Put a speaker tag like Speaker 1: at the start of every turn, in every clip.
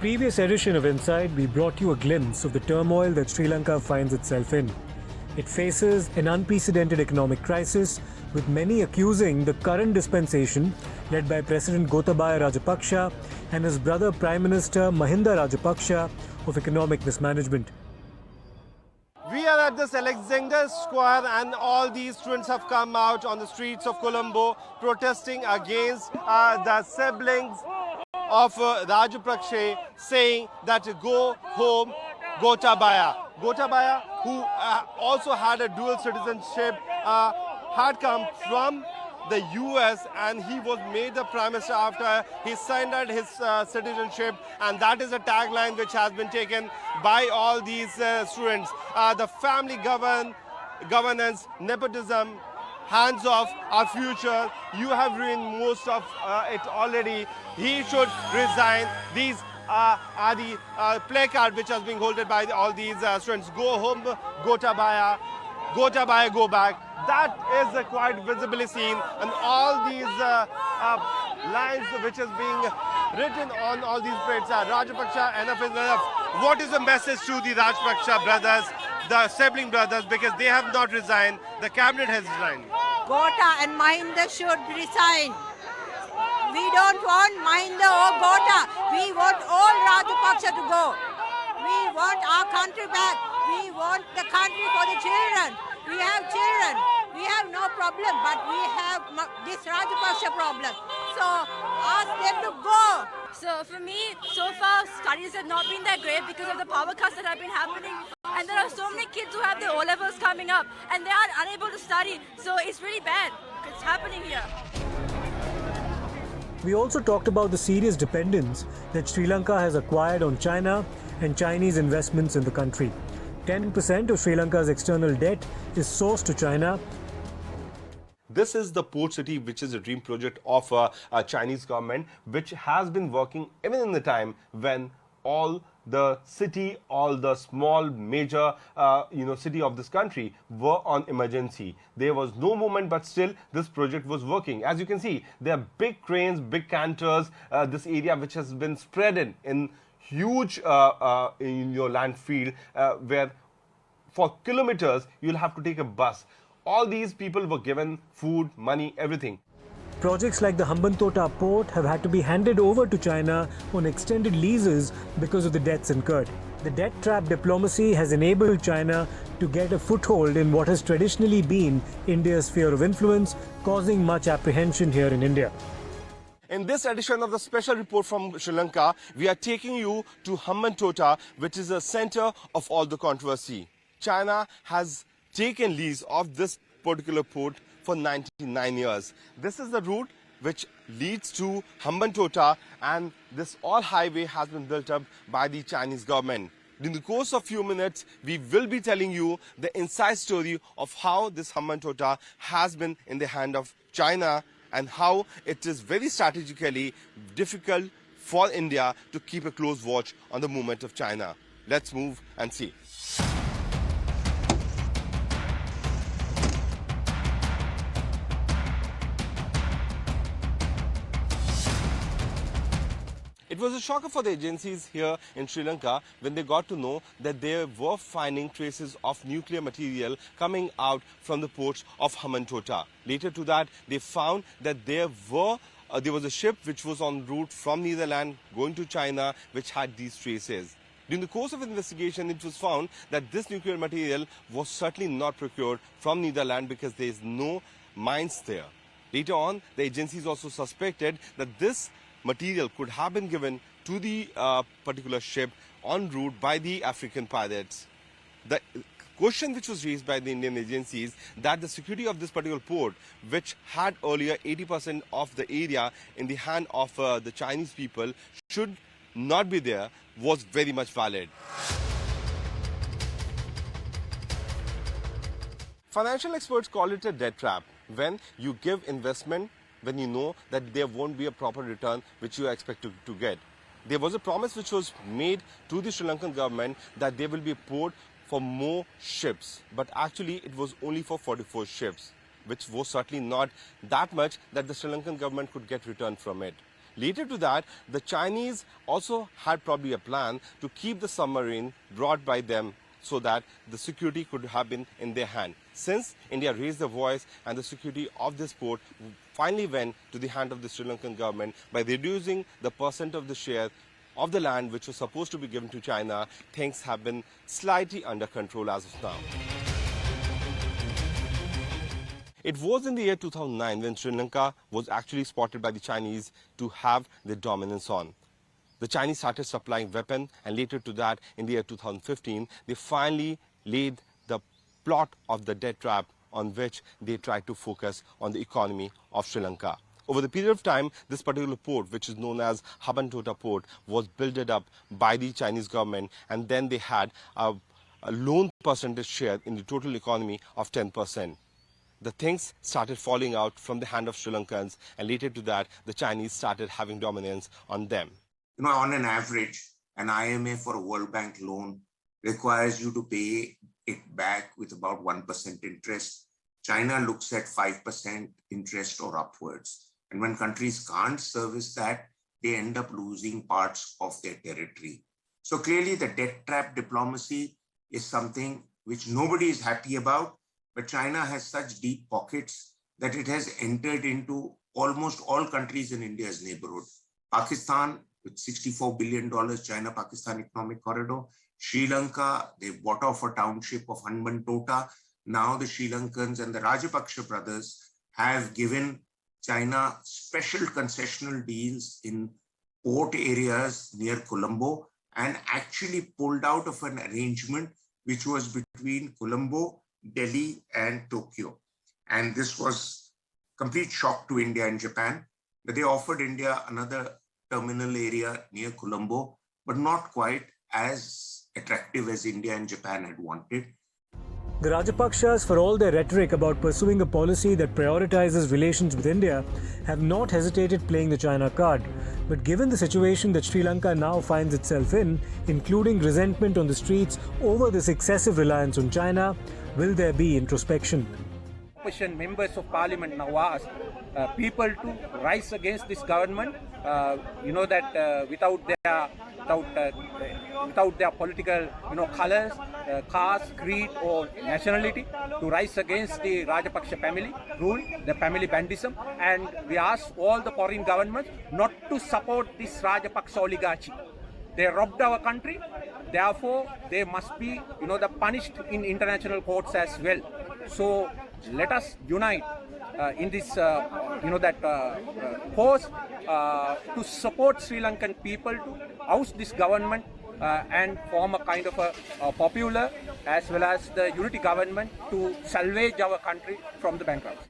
Speaker 1: previous edition of Inside, we brought you a glimpse of the turmoil that Sri Lanka finds itself in. It faces an unprecedented economic crisis, with many accusing the current dispensation, led by President Gotabaya Rajapaksa and his brother Prime Minister Mahinda Rajapaksa, of economic mismanagement.
Speaker 2: We are at this Alexander Square and all these students have come out on the streets of Colombo protesting against the siblings of Rajapaksa, saying that go home Gotabaya. Gotabaya, who also had a dual citizenship, had come from the US and he was made the Prime Minister after he surrendered his citizenship, and that is a tagline which has been taken by all these students. The family governance, nepotism, hands off our future. You have ruined most of it already. He should resign. These are the placard which has been holded by all these students. Go home, Gotabaya. Gotabaya, go back. That is quite visibly seen, and all these lines which is being written on all these plates are Rajapaksa, enough is enough. What is the message to the Rajapaksa brothers, the sibling brothers, because they have not resigned, the cabinet has resigned?
Speaker 3: Gota and Mahinda should resign. We don't want Mahinda or Gota. We want all Rajapaksa to go. We want our country back. We want the country for the children. We have children. We have no problem, but we have this Rajapaksa problem. So ask them to go.
Speaker 4: So for me, so far studies have not been that great because of the power cuts that have been happening. And there are so many kids who have their O-levels coming up and they are unable to study. So it's really bad. It's happening here.
Speaker 1: We also talked about the serious dependence that Sri Lanka has acquired on China and Chinese investments in the country. 10% of Sri Lanka's external debt is sourced to China.
Speaker 2: This is the port city, which is a dream project of a Chinese government, which has been working even in the time when all the city, all the small major city of this country were on emergency. There was no movement, but still this project was working. As you can see, there are big cranes, big canters, this area which has been spread in huge in your land field where for kilometers you'll have to take a bus. All these people were given food, money, everything.
Speaker 1: Projects like the Hambantota port have had to be handed over to China on extended leases because of the debts incurred. The debt trap diplomacy has enabled China to get a foothold in what has traditionally been India's sphere of influence, causing much apprehension here in India.
Speaker 2: In this edition of the special report from Sri Lanka, we are taking you to Hambantota, which is the center of all the controversy. China has taken lease of this particular port for 99 years. This is the route which leads to Hambantota, and this all highway has been built up by the Chinese government. In the course of few minutes, we will be telling you the inside story of how this Hambantota has been in the hand of China and how it is very strategically difficult for India to keep a close watch on the movement of China. Let's move and see. It was a shocker for the agencies here in Sri Lanka when they got to know that they were finding traces of nuclear material coming out from the ports of Hambantota. Later to that, they found that there was a ship which was en route from Netherlands going to China which had these traces. During the course of investigation, it was found that this nuclear material was certainly not procured from Netherlands because there is no mines there. Later on, the agencies also suspected that this material could have been given to the particular ship en route by the African pirates. The question which was raised by the Indian agencies that the security of this particular port, which had earlier 80% of the area in the hand of the Chinese people, should not be there, was very much valid. Financial experts call it a debt trap. When you give investment when you know that there won't be a proper return which you expect to get. There was a promise which was made to the Sri Lankan government that there will be a port for more ships, but actually it was only for 44 ships, which was certainly not that much that the Sri Lankan government could get return from it. Later to that, the Chinese also had probably a plan to keep the submarine brought by them so that the security could have been in their hand. Since India raised the voice and the security of this port finally went to the hand of the Sri Lankan government by reducing the percent of the share of the land which was supposed to be given to China, things have been slightly under control as of now. It was in the year 2009 when Sri Lanka was actually spotted by the Chinese to have their dominance on. The Chinese started supplying weapons, and later to that, in the year 2015, they finally laid the plot of the death trap on which they tried to focus on the economy of Sri Lanka. Over the period of time, this particular port, which is known as Habantota Port, was built up by the Chinese government, and then they had a loan percentage share in the total economy of 10%. The things started falling out from the hand of Sri Lankans, and later to that, the Chinese started having dominance on them.
Speaker 5: On an average, an IMF or a World Bank loan requires you to pay it back with about 1% interest. China looks at 5% interest or upwards. And when countries can't service that, they end up losing parts of their territory. So clearly the debt trap diplomacy is something which nobody is happy about. But China has such deep pockets that it has entered into almost all countries in India's neighborhood. Pakistan, with $64 billion China-Pakistan economic corridor. Sri Lanka, they bought off a township of Hambantota. Now the Sri Lankans and the Rajapaksa brothers have given China special concessional deals in port areas near Colombo and actually pulled out of an arrangement which was between Colombo, Delhi and Tokyo. And this was complete shock to India and Japan, that they offered India another terminal area near Colombo, but not quite as attractive as India and Japan had wanted.
Speaker 1: The Rajapakshas, for all their rhetoric about pursuing a policy that prioritizes relations with India, have not hesitated playing the China card. But given the situation that Sri Lanka now finds itself in, including resentment on the streets over this excessive reliance on China, will there be introspection?
Speaker 6: Opposition members of parliament now ask people to rise against this government. Without their political colors, caste, creed or nationality, to rise against the Rajapaksa family rule, the family bandism, and we ask all the foreign governments not to support this Rajapaksa oligarchy. They robbed our country, therefore they must be punished in international courts as well. So let us unite in this cause to support Sri Lankan people to oust this government and form a kind of a popular as well as the unity government to salvage our country from the bankruptcy.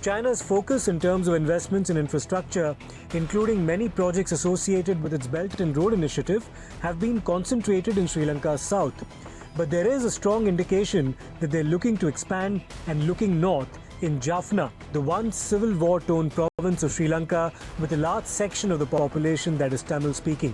Speaker 1: China's focus in terms of investments in infrastructure, including many projects associated with its Belt and Road Initiative, have been concentrated in Sri Lanka's south. But there is a strong indication that they're looking to expand and looking north in Jaffna, the once civil war-torn province of Sri Lanka, with a large section of the population that is Tamil-speaking.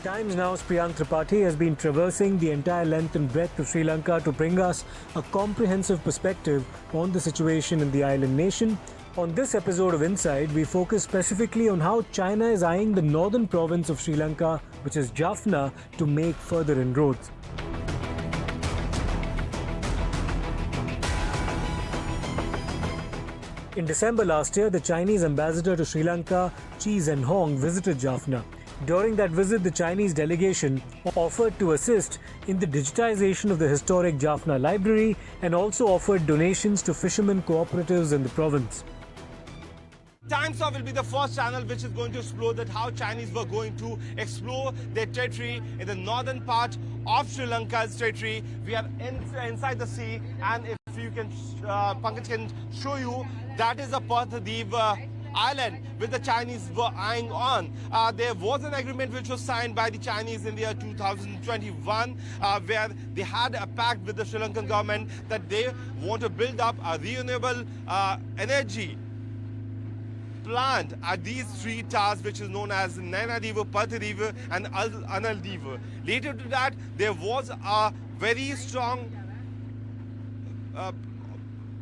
Speaker 1: Times Now's Priyank Tripathi has been traversing the entire length and breadth of Sri Lanka to bring us a comprehensive perspective on the situation in the island nation. On this episode of Inside, we focus specifically on how China is eyeing the northern province of Sri Lanka, which is Jaffna, to make further inroads. In December last year, the Chinese ambassador to Sri Lanka, Chi Zhenhong, visited Jaffna. During that visit, the Chinese delegation offered to assist in the digitization of the historic Jaffna library and also offered donations to fishermen cooperatives in the province.
Speaker 2: Times Now will be the first channel which is going to explore that how Chinese were going to explore their territory in the northern part of Sri Lanka's territory. We are inside the sea, and if you can, Pankaj can show you, that is a Pathadip island which the Chinese were eyeing on. There was an agreement which was signed by the Chinese in the year 2021 where they had a pact with the Sri Lankan government that they want to build up a renewable energy plant at these three towers, which is known as Nainadiva, Pathadiva and Analdiva. Later to that, there was a very strong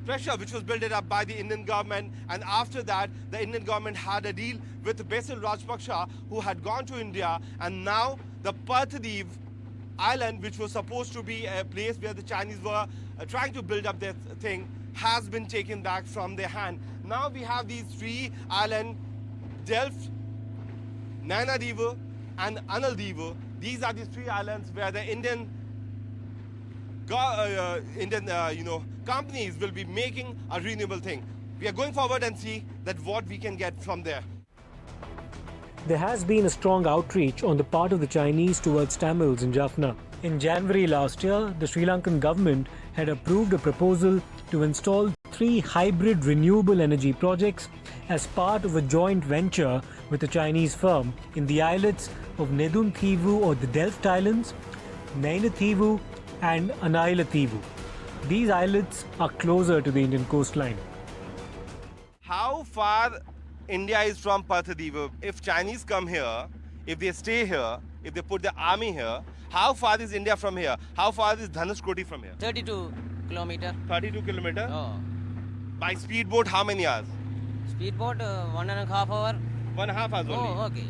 Speaker 2: pressure which was built up by the Indian government, and after that the Indian government had a deal with Basil Rajpaksha, who had gone to India, and now the Paradip island, which was supposed to be a place where the Chinese were trying to build up their thing, has been taken back from their hand. Now we have these three islands, Delft, Nainadiva and Analdiva. These are the three islands where the Indian companies will be making a renewable thing. We are going forward and see that what we can get from there.
Speaker 1: There has been a strong outreach on the part of the Chinese towards Tamils in Jaffna. In January last year, the Sri Lankan government had approved a proposal to install 3 hybrid renewable energy projects as part of a joint venture with a Chinese firm in the islets of Nedunthivu or the Delft Islands, Nainathivu and Anailathivu. These islets are closer to the Indian coastline.
Speaker 2: How far India is from Paradip? If Chinese come here, if they stay here, if they put the army here, how far is India from here? How far is Dhanushkoti from here?
Speaker 7: 32 kilometer.
Speaker 2: 32 kilometer?
Speaker 7: Oh.
Speaker 2: By speedboat, how many hours?
Speaker 7: Speedboat, 1.5 hour.
Speaker 2: 1.5 hours only.
Speaker 7: Oh, okay.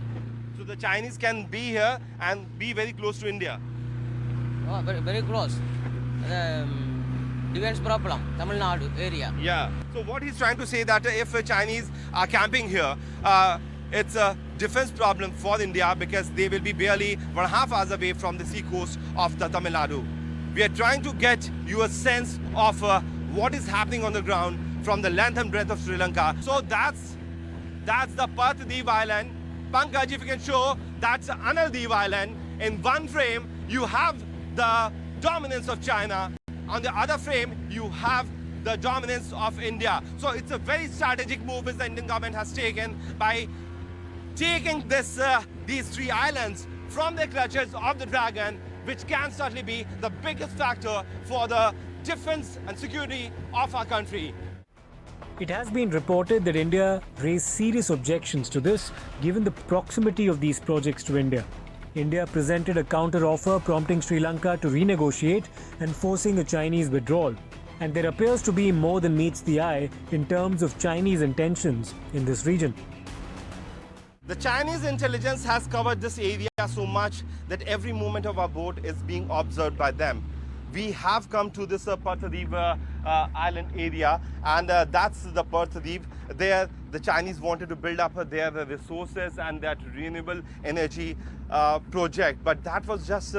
Speaker 2: So the Chinese can be here and be very close to India.
Speaker 7: Oh, very, very close. The defense problem, Tamil Nadu area.
Speaker 2: Yeah. So what he's trying to say that if Chinese are camping here, it's a defense problem for India because they will be barely 1.5 hours away from the sea coast of the Tamil Nadu. We are trying to get you a sense of what is happening on the ground from the length and breadth of Sri Lanka. So that's the Paradip Island. Pankaj, if you can show, that's Analdiv Island. In one frame, you have the dominance of China. On the other frame, you have the dominance of India. So it's a very strategic move which the Indian government has taken by taking these 3 islands from the clutches of the dragon, which can certainly be the biggest factor for the defense and security of our country.
Speaker 1: It has been reported that India raised serious objections to this, given the proximity of these projects to India. India presented a counter-offer prompting Sri Lanka to renegotiate and forcing a Chinese withdrawal. And there appears to be more than meets the eye in terms of Chinese intentions in this region.
Speaker 2: The Chinese intelligence has covered this area so much that every movement of our boat is being observed by them. We have come to this Paradip island area, and that's the Paradip. There, the Chinese wanted to build up their resources and that renewable energy project, but that was just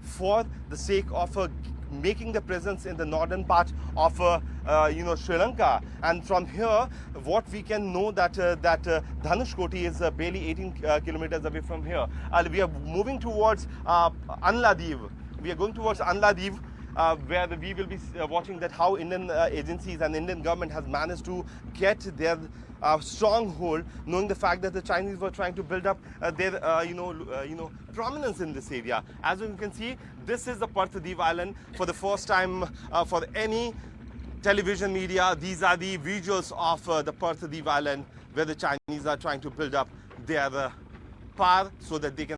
Speaker 2: for the sake of making the presence in the northern part of Sri Lanka. And from here, what we can know that Dhanushkoti is barely 18 kilometers away from here. We are moving towards Anladiv. We are going towards Anladiv, where we will be watching that how Indian agencies and Indian government has managed to get their stronghold, knowing the fact that the Chinese were trying to build up their prominence in this area. As you can see, this is the Paradip Island. For the first time for any television media, these are the visuals of the Paradip Island, where the Chinese are trying to build up their power so that they can